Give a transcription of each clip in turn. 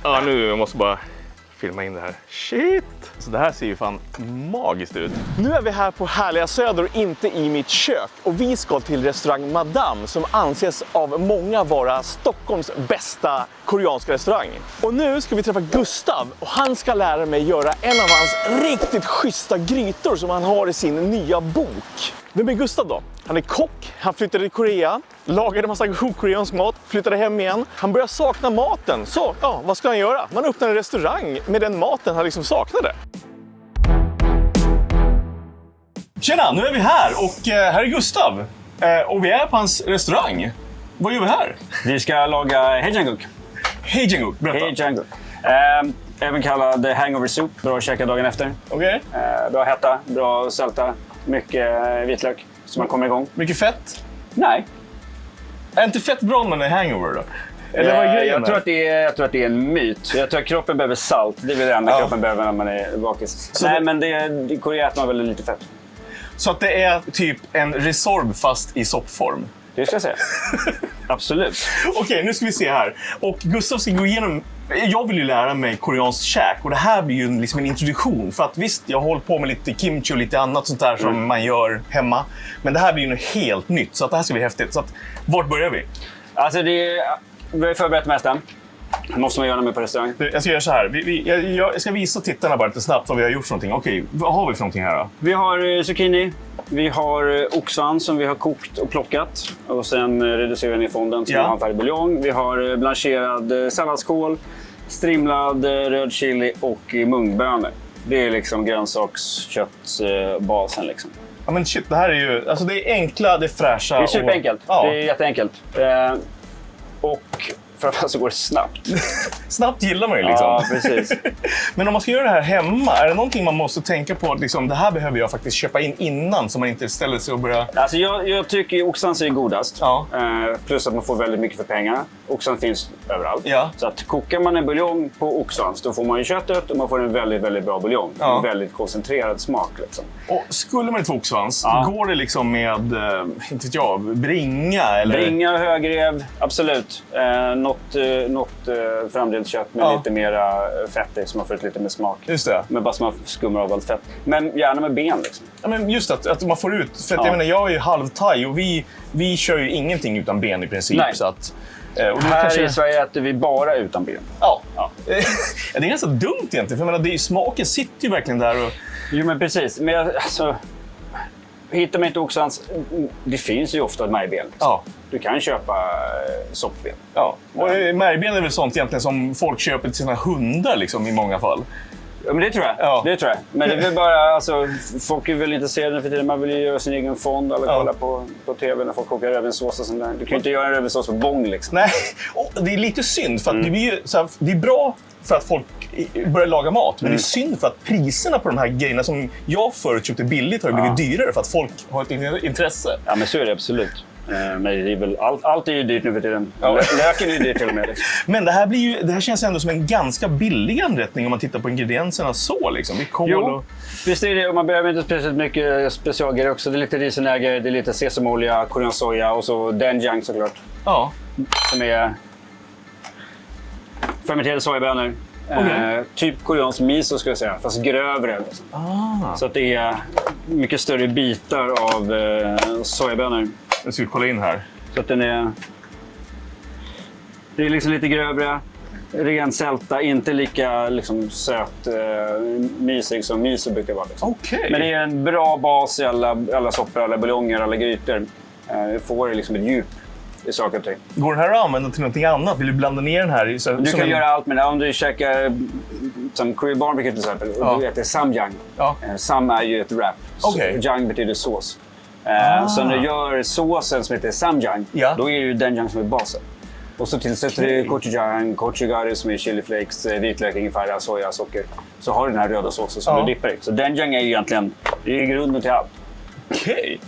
Ja, nu måste jag bara filma in det här. Shit! Så det här ser ju fan magiskt ut. Nu är vi här på härliga Söder och inte i mitt kök. Och vi ska till restaurang Madame som anses av många vara Stockholms bästa koreanska restaurang. Och nu ska vi träffa Gustav och han ska lära mig göra en av hans riktigt schyssta grytor som han har i sin nya bok. Vem är Gustav då? Han är kock, han flyttade till Korea, lagade en massa god koreansk mat, flyttade hem igen. Han börjar sakna maten, så ja, vad ska han göra? Man öppnar en restaurang med den maten han liksom saknade. Tjena, nu är vi här och här är Gustav. Och vi är på hans restaurang. Vad gör vi här? Vi ska laga Haejanguk. Haejanguk, berätta. Haejanguk. Även kallad hangover soup. Bra att käka dagen efter. Okej. Bra hetta, bra sälta, mycket vitlök så man kommer igång. Mycket fett? Nej. Är inte fett bra när man är hangover då? Eller vad är grejen? Jag tror att det är en myt. Jag tror att kroppen behöver salt. Det är väl det enda kroppen behöver när man är bakis. Nej, men i Korea äter man väl lite fett. Så att det är typ en Resorb fast i soppform? Det ska jag säga. Absolut. Okej, nu ska vi se här. Och Gustav ska gå igenom... Jag vill ju lära mig koreanskt käk och det här blir ju liksom en introduktion. För att visst, jag har hållit på med lite kimchi och lite annat sånt där som man gör hemma. Men det här blir ju något helt nytt, så att det här ska bli häftigt. Så att, vart börjar vi? Alltså vi har förberett mästaren. Det måste man göra med på restaurang. Jag ska göra så här. Jag ska visa tittarna bara lite snabbt vad vi har gjort för någonting. Okej, vad har vi för någonting här då? Vi har zucchini. Vi har oxsvans som vi har kokt och plockat. Och sen reducerar vi ner fonden så vi har en färdig buljong. Vi har blancherad salladskål, strimlad röd chili och mungbönor. Det är liksom grönsaksköttsbasen liksom. Ja men shit, det här är ju... Alltså det är enkla, det är fräscha. Det är superenkelt. Ja. Det är jätteenkelt. Och framförallt så går det snabbt. Snabbt gillar man ju liksom. Ja, precis. Men om man ska göra det här hemma, är det någonting man måste tänka på? Liksom, det här behöver jag faktiskt köpa in innan så man inte ställer sig och börjar... Alltså jag tycker oxsvans är godast. Ja. Plus att man får väldigt mycket för pengarna. Oxsvans finns överallt. Ja. Så att kokar man en buljong på oxsvans, då får man ju köttet och man får en väldigt, väldigt bra buljong. Ja. En väldigt koncentrerad smak liksom. Och skulle man inte få oxsvans, går det liksom med, inte vet jag, bringa? Eller? Bringa, högrev, absolut. Något framdelat kött med lite mera fett i så man får lite mer smak. Just det. Men bara så man skummar av allt fett. Men gärna med ben liksom. Ja, men just att man får ut, för att jag menar, jag är ju halvthai och vi kör ju ingenting utan ben i princip. Nej. Så att, och här kanske... i Sverige äter vi bara utan ben. Ja. Det är ganska dumt egentligen, för jag menar, smaken sitter ju verkligen där och... Jo men precis, men alltså... Hittar man inte oxsvans, det finns ju ofta märgben. Ja. Du kan köpa soppben. Ja, och märgben är väl sånt egentligen som folk köper till sina hundar liksom, i många fall. Ja, men det tror jag. Ja. Det tror jag. Men det är väl bara, alltså, folk är väl intresserade för tiden. Man vill ju göra sin egen fond eller kolla på tv när folk kokar rödvinssås och sånt där. Du kan ju inte göra rödvinssås på bång liksom. Nej, och det är lite synd för att det blir ju, så här, det är bra för att folk börjar laga mat. Men det är synd för att priserna på de här grejerna som jag förut köpte billigt har blivit dyrare för att folk har ett intresse. Ja, men så är det absolut. Men det är väl, allt är ju dyrt nu för tiden. Löken är ju dyrt till och med. Liksom. Men det här känns ändå som en ganska billig anrättning om man tittar på ingredienserna så. Liksom. Det är kål och... Visst är det. Och man behöver inte speciellt mycket specialgrejer också. Det är lite risenäger, det är lite sesamolja, koreansk soja och så doenjang såklart. Ja. Som är fermenterade sojabönor. Typ koreansk miso skulle jag säga, fast grövre. Liksom. Så att det är mycket större bitar av sojabönor. Jag ska kolla in här. Så att den är... Det är liksom lite grövre, ren sälta, inte lika liksom, söt, mysig som miso brukar vara. Liksom. Okay. Men det är en bra bas i alla soppor, alla buljonger, alla grytor. Det får liksom ett djup i saker och ting. Går den här att använda till någonting annat? Vill du blanda ner den här? Du kan göra allt med det. Om du käkar som Korean barbecue till exempel, och du äter samjang. Sam är ju ett wrap. Okay. Jang betyder sås. Så när du gör såsen som heter samjang, då är det doenjang som är basen. Och så tillsätter du gochujang, gochujang som är chiliflakes, vitlök, ingefära, soja, socker. Så har du den här röda såsen som du dippar i. Så doenjang är ju egentligen grunden till allt. Okej,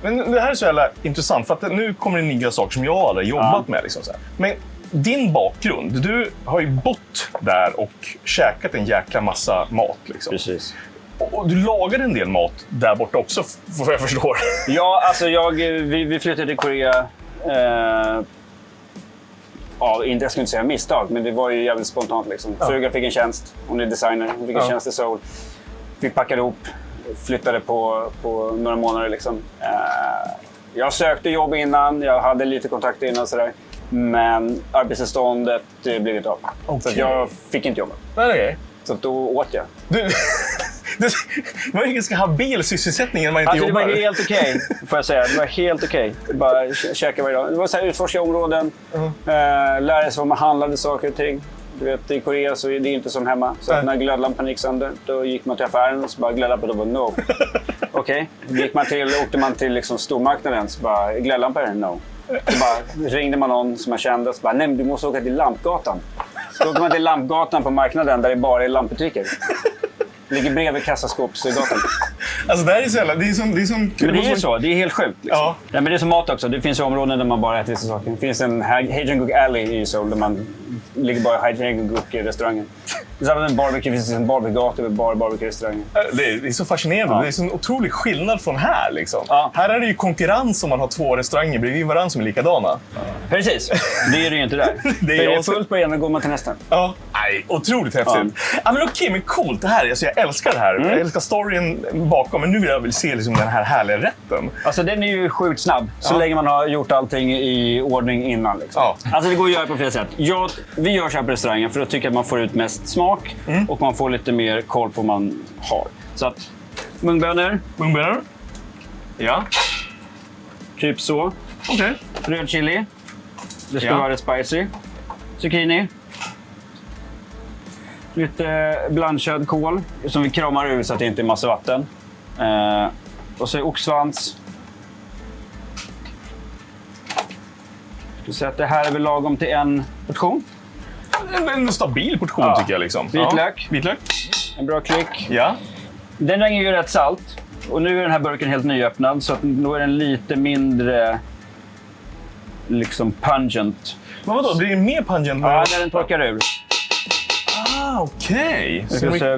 men det här är så jävla intressant för att nu kommer det nya saker som jag aldrig jobbat med. Liksom, så här. Men din bakgrund, du har ju bott där och käkat en jäkla massa mat. Liksom. Precis. Och du lagade en del mat där borta också, vad jag förstår. Ja, alltså vi flyttade till Korea jag skulle inte säga misstag, men det var ju jävligt spontant liksom. Frugan fick en tjänst, hon är designer, hon fick en tjänst i Seoul. Fick packa ihop, flyttade på några månader liksom. Jag sökte jobb innan, jag hade lite kontakter innan sådär. Men arbetstillståndet blev inte av. Okay. Så jag fick inte jobba. Okay. Så då åt jag. Det var ingen ska ha bilsysselsättning när man inte jobbar. Det var helt okej, får jag säga. Det var helt okej. Bara käka varje dag. Det var så här, utforska områden. Lära sig vad man handlade saker och ting. Du vet, i Korea så är det inte som hemma. Så när glödlampan gick sönder, då gick man till affären och så bara glödlampan och bara no. Okej. Åkte man till liksom stormarknaden så bara glödlampan no. Så bara ringde man någon som man kände och så bara nej, du måste åka till Lampgatan. Så åker man till Lampgatan på marknaden där det bara är lampbutiker. Ligger bredvid kassaskåpsgatan. Alltså det här är så jävla... Det är som men det är så, det är helt sjukt. Liksom. Ja. Ja, men det är som mat också. Det finns ju områden där man bara äter vissa saker. Det finns en Haejanguk Alley i Seoul där man ligger bara i Haejanguk-restaurangen. Det är en barbecue, det finns en barbecue-gata med bara barbecue-restauranger. Det är så fascinerande. Ja. Det är så en otrolig skillnad från här. Liksom. Ja. Här är det ju konkurrens om man har 2 restauranger bredvid varandra som är likadana. Ja. Precis, det är det ju inte där. Det är fullt på ena och går man till nästa. Ja, nej, otroligt häftigt. Ja, men okej, men coolt det här. Alltså, jag älskar det här. Jag älskar storyn bakom, men nu vill jag väl se liksom, den här härliga rätten. Alltså den är ju sjukt snabb, så länge man har gjort allting i ordning innan. Liksom. Ja. Alltså det går att göra på flera sätt. Vi gör så här på restaurangen för att tycka att man får ut mest smak och man får lite mer koll på vad man har. Så att mungbönor. Ja. Typ så. Okej. Röd chili. Det ska vara spicy. Zucchini. Lite blanchad kål som vi kramar ur så att det inte är massa vatten. Och så oxsvans. Ska säga att det här är väl lagom till en portion. En stabil portion tycker jag liksom. Vitlök. Vitlök. En bra klick. Ja. Den är ju rätt salt. Och nu är den här burken helt nyöppnad så att då är den lite mindre liksom pungent. Men vadå? Blir det mer pungent? Ja, när den torkar ur. Okej.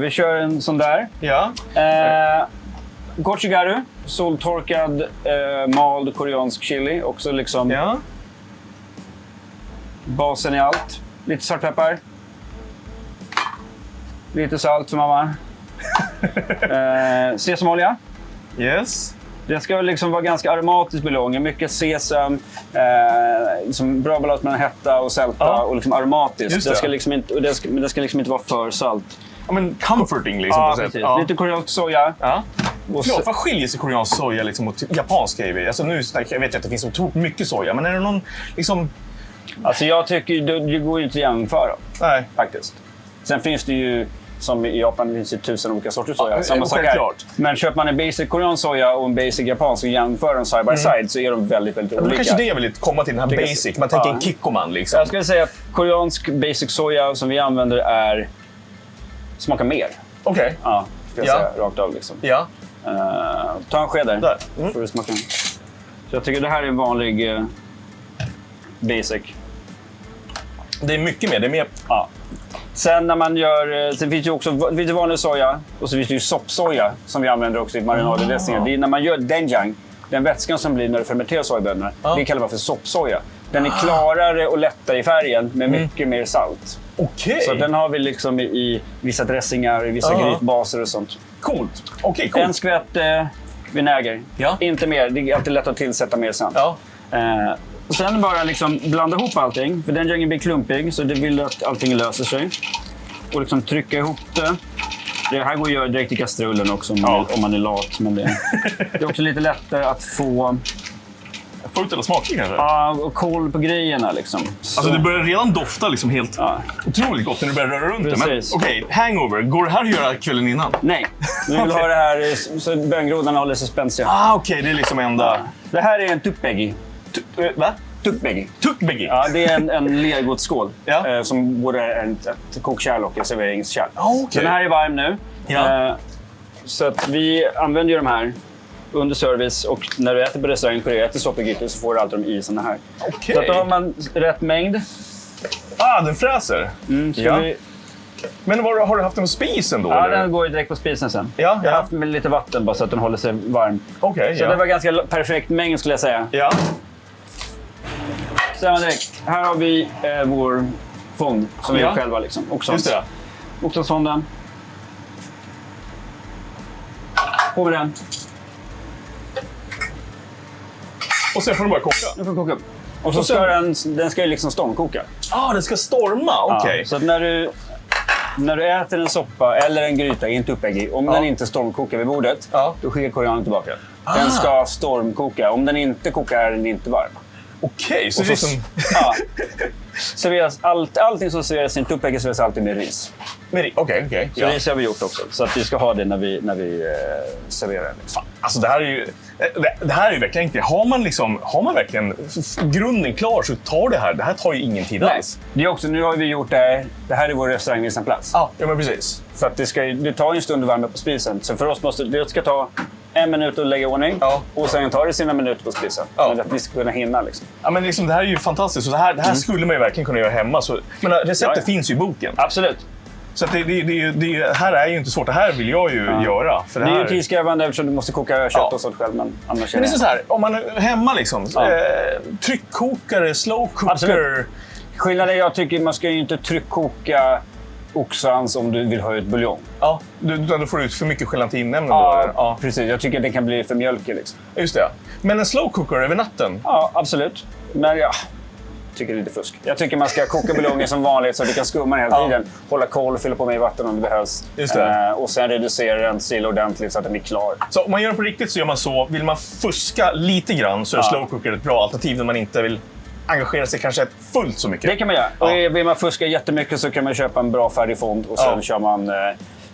Vi kör en sån där. Ja. Gochugaru, soltorkad mald koreansk chili. Också liksom basen i allt. Lite svartpeppar. Lite salt för mamma. Sesamolja. Yes. Det ska liksom vara ganska aromatisk buljong. Mycket sesam, liksom bra balans mellan hetta och sälta och liksom aromatiskt. Det ska liksom inte, men det ska liksom inte vara för salt. Ja, men comforting liksom på sätt. Ja. Lite koreansk soja. Ja. Förlåt, vad skiljer sig koreansk soja liksom mot japansk gravy? Alltså nu jag vet att det finns otroligt mycket soja, men är det någon liksom... Alltså jag tycker det går ju inte att jämföra. Nej. Faktiskt. Sen finns det ju, som i Japan, det finns ju 1000 olika sorters soja. Samma sak här. Men köper man en basic koreansk soja och en basic japansk och jämför dem side by side så är de väldigt, väldigt olika. Kanske det jag vill komma till, den här basic. Man tänker en kikkoman liksom. Jag skulle säga att koreansk basic soja som vi använder smakar mer. Okej. Ja, ska jag säga rakt av liksom. Ja. Ta en sked där. Får du smaka. Så jag tycker det här är en vanlig basic. Det är mycket mer. Det är mer... Ja. Sen när man gör... Sen finns det ju också vanlig soja och så finns det ju soppsoja som vi använder också i marinadedressningar. Det är när man gör doenjang, den vätskan som blir när du fermenterar sojabönorna, det kallar man för soppsoja. Den är klarare och lättare i färgen med mycket mer salt. Okej. Så den har vi liksom i vissa dressingar, i vissa grytbaser och sånt. Coolt. Okej, coolt. En skvätt vinäger. Ja. Inte mer. Det är alltid lätt att tillsätta mer sen. Ja. Och sen bara liksom blanda ihop allting. För den gängen blir klumpig så det vill att allting löser sig. Och liksom trycka ihop det. Det här går att göra direkt i kastrullen också om man är lat. Men det är också lite lättare att få... Få ut alla smaker kanske? Ja, och koll på grejerna liksom. Så. Alltså det börjar redan dofta liksom helt otroligt gott när du börjar röra runt det. Men okej, hangover. Går det här att göra kvällen innan? Nej. Vi vill ha det här så böngrodarna håller sig spänstiga. Okej, det är liksom enda... Ja. Det här är en tukbegi. Va? Tukbegi. Tukbegi? Ja, det är en lergodsskål som både är ett kokkärl och ett serveringskärl. Okay. Den här är varm nu. Ja. Så att vi använder ju de här under service och när du äter på restaurang och äter soppagrytor så får du alltid dem i såna här. Okay. Så att då har man rätt mängd. Den fräser. Men har du haft den på spisen då? Ja, eller? Den går ju direkt på spisen sen. Jag har haft med lite vatten bara så att den håller sig varm. Okay, så det var ganska perfekt mängd skulle jag säga. Ja. stämma direkt. Här har vi vår fond som vi gör själva. Liksom. Just det. Oxonsfonden. På med den. Och sen får den bara koka? Den får koka upp. Och så ska den ska ju liksom stormkoka. Den ska storma? Okej. Okay. Så att när du äter en soppa eller en gryta, inte uppäggig, om den inte stormkokar vid bordet, då skickar koreanen tillbaka. Den ska stormkoka. Om den inte kokar är den inte varm. Okej, så det är som... serveras allting som serveras inte uppäggig serveras alltid med ris. Okej. Så ris har vi gjort också. Så att vi ska ha det när vi serverar det. Fan, alltså det här är ju verkligen inte... Har man verkligen grunden klar så tar det här. Det här tar ju ingen tid alls. Det är också, nu har vi gjort det här. Det här är vår restaurangvisarplats. Ja, men precis. Så att det tar en stund att värma på spisen. Så för oss det ska ta 1 minut att lägga i ordning. Och sen tar det sina minuter på spisen. Men att vi ska kunna hinna liksom. Ja, men liksom, det här är ju fantastiskt. Så det här skulle man ju verkligen kunna göra hemma. Så, men receptet finns ju i boken. Absolut. Så att det här är ju inte svårt. Det här vill jag ju göra. För det är ju tidskrävande eftersom du måste koka kött och sånt själv. Men annars är det så här, om man är hemma liksom. Tryckkokare, slow cooker. Absolut. Skillnaden är jag tycker man ska ju inte tryckkoka oxans om du vill ha ut buljong. Ja, då får du ut för mycket gelatinämnen då. Ja, precis. Jag tycker det kan bli för mjölkig liksom. Just det. Men en slow cooker över natten? Ja, absolut. Men jag tycker det är lite fusk. Jag tycker man ska koka buljongen som vanligt så att du kan skumma den hela tiden. Hålla koll och fylla på med vatten om det behövs. Just det. Och sen reducera den sila ordentligt så att den blir klar. Så om man gör det på riktigt så gör man så. Vill man fuska lite grann så är slow cooker ett bra alternativ när man inte vill engagera sig kanske fullt så mycket. Det kan man göra. Och vill man fuska jättemycket så kan man köpa en bra färdig fond och sen kör man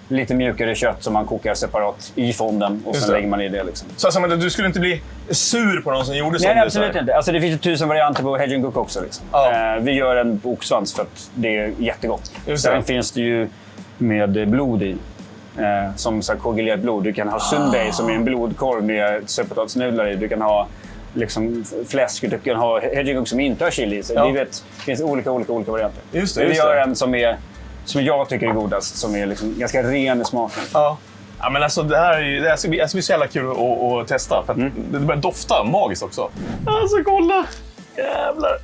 lite mjukare kött som man kokar separat i fonden och sen lägger man i det. Liksom. Så alltså, men du skulle inte bli sur på någon som gjorde så? Nej, absolut inte. Alltså, det finns ju 1000 varianter på Hedging Cook också. Liksom. Vi gör en oxsvans för att det är jättegott. Sen finns det ju med blod i. Som koagulerat blod. Du kan ha sundae som är en blodkorv med sötpotatisnudlar i. Du kan ha liksom fläsk. Du kan ha Hedging Cook som inte har chili i sig. Det finns olika varianter. Just det. Vi gör en som jag tycker är godast, som är liksom ganska ren i smaken. Ja, men alltså det ska bli så jävla kul att testa. För att det börjar dofta magiskt också. Alltså kolla! Jävlar!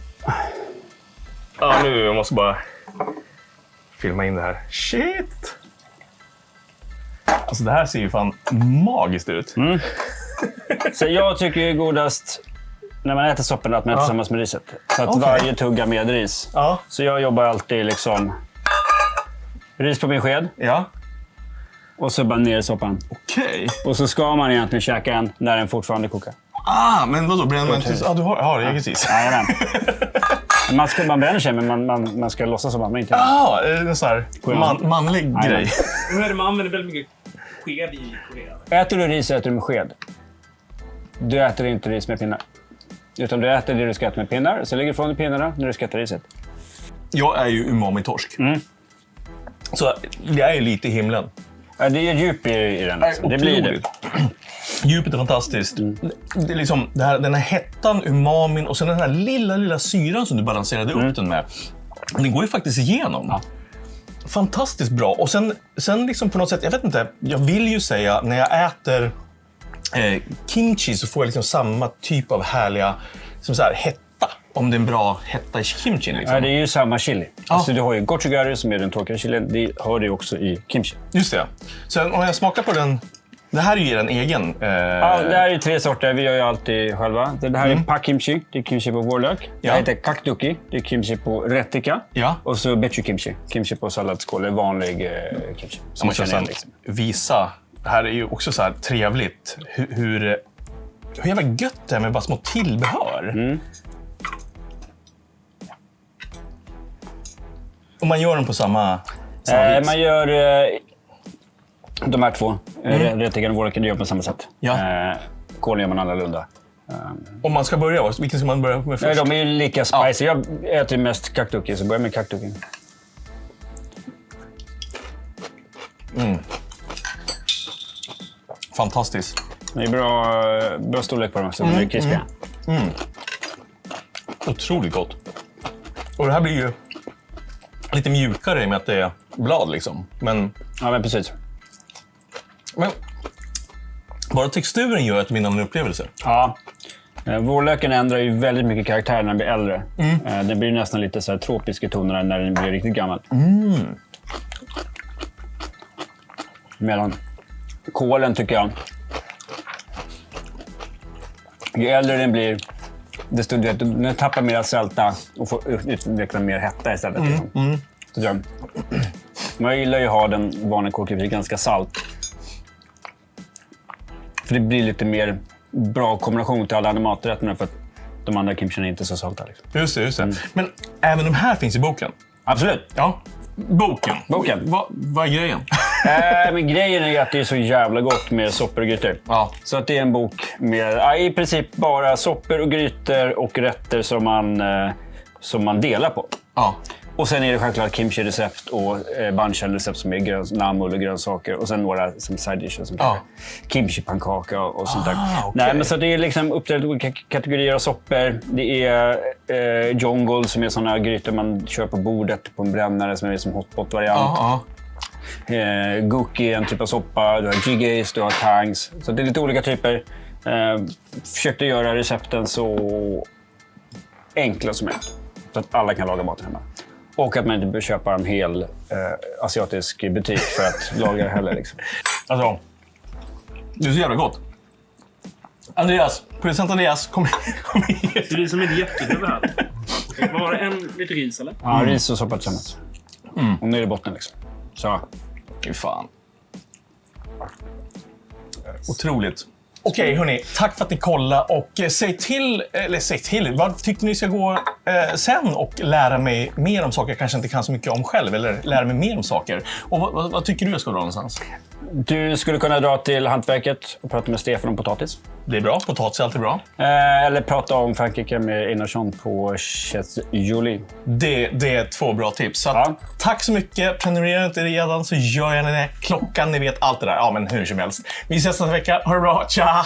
Ja, nu måste jag bara filma in det här. Shit! Alltså det här ser ju fan magiskt ut. Så jag tycker det är godast när man äter sopporna att man äter tillsammans med riset. Så att varje tugga med ris. Så jag jobbar alltid liksom ris på min sked. Och så bara ner i soppan. Okej. Och så ska man egentligen käka en när den fortfarande kokar. Men vadå? Bränner man inte? Du har det precis. Jajamän. Man bränner sig, men man ska låtsas som att man inte gör det. En sån här manlig grej. Nu är det man använder väldigt mycket sked i Korea. Äter du ris äter du med sked. Du äter inte ris med pinnar. Utan du äter det du ska äta med pinnar. Så lägger du ifrån dig pinnarna när du ska äta riset. Jag är ju umami-torsk. Så jag är lite i himlen. Ja, det är djup i den. Alltså. Det blir det. Djupet är fantastiskt. Det är liksom den här hettan, umamin och sen den här lilla syran som du balanserade upp den med. Den går ju faktiskt igenom. Fantastiskt bra. Och sen liksom på något sätt, jag vet inte, jag vill ju säga när jag äter kimchi så får jag liksom samma typ av härliga som så här, hetta. Om det är en bra hetta i kimchi. Liksom. Ja, det är ju samma chili. Alltså, du har ju gochujari som är den torkade chilin. Det har du också i kimchi. Just det. Så om jag smakar på den... Det här är ju en egen... Ja, det här är 3 sorter. Vi gör ju alltid själva. Det här är pak kimchi. Det är kimchi på vårlök. Det heter kakduki. Det är kimchi på rättika. Och så bechu kimchi. Kimchi på salladsskål. Det är vanlig kimchi. Som man känner liksom. Visa. Det här är ju också så här trevligt. Hur jävla gött det är med bara små tillbehör. Och man gör dem på samma vis? Man gör de här 2. Rättikan och vårlöken gör på samma sätt. Kålen gör man annorlunda. Om man ska börja, vilken ska man börja med först? De är ju lika spicy. Jag äter mest kakduki, så börjar med kakduki. Fantastiskt. Det är bra storlek på dem också. De är krispiga. Otroligt gott. Och det här blir ju lite mjukare i och med att det är blad liksom. Men precis. Men bara texturen gör att det blir en upplevelse. Ja. Vårlöken ändrar ju väldigt mycket karaktär när den blir äldre. Den blir nästan lite så här tropisk i tonerna när den blir riktigt gammal. Medan kålen tycker jag, ju äldre den blir, desto den tappar mer sälta och får utveckla mer hetta istället. Så jag gillar ju att ha den vanliga kålklippet ganska salt. För det blir lite mer bra kombination till alla andra maträtterna för att de andra kimchirna är inte så salta. Liksom. Just det. Men även de här finns i boken? Absolut. Ja. Boken. Vad är grejen? Men grejen är att det är så jävla gott med soppor och grytor. Ja. Så att det är en bok med i princip bara soppor och grytor och rätter som man delar på. Ja. Och sen är det självklart kimchi-recept och banchan-recept som är namull och grönsaker. Och sen några som side dishes som kimchi-pannkaka och sånt där. Okay. Nej, men så det är liksom uppdelat i olika kategorier av soppor. Det är jongol som är såna grytor man kör på bordet på en brännare som är som hotpot-variant. Guki är en typ av soppa. Du har jjigaes, du har tangs. Så det är lite olika typer. Försökte göra recepten så enkla som möjligt. Så att alla kan laga mat hemma. Och att man inte behöver köpa en hel asiatisk butik för att laga det heller. Liksom. Alltså, det är så jävla gott. Producent Andreas, kom hit. Det är som en jättehuvud här. Var det lite ris eller? Ja, ris och soppa tillsammans. Och ner i botten liksom. Så. Fy fan. Otroligt. Okej, hörni. Tack för att ni kollade och säg till. Vad tyckte ni ska gå sen och lära mig mer om saker jag kanske inte kan så mycket om själv eller lära mig mer om saker. Och vad tycker du jag ska dra någonstans? Du skulle kunna dra till hantverket och prata med Stefan om potatis. Det är bra. Potatis är alltid bra. Eller prata om Frankrike med Einar Jean på Chez Jolie. Det är 2 bra tips. Så tack så mycket. Prenumerera inte redan så gör jag det. Klockan, ni vet allt det där. Ja, men hur som helst. Vi ses nästa vecka. Ha det bra. Tja!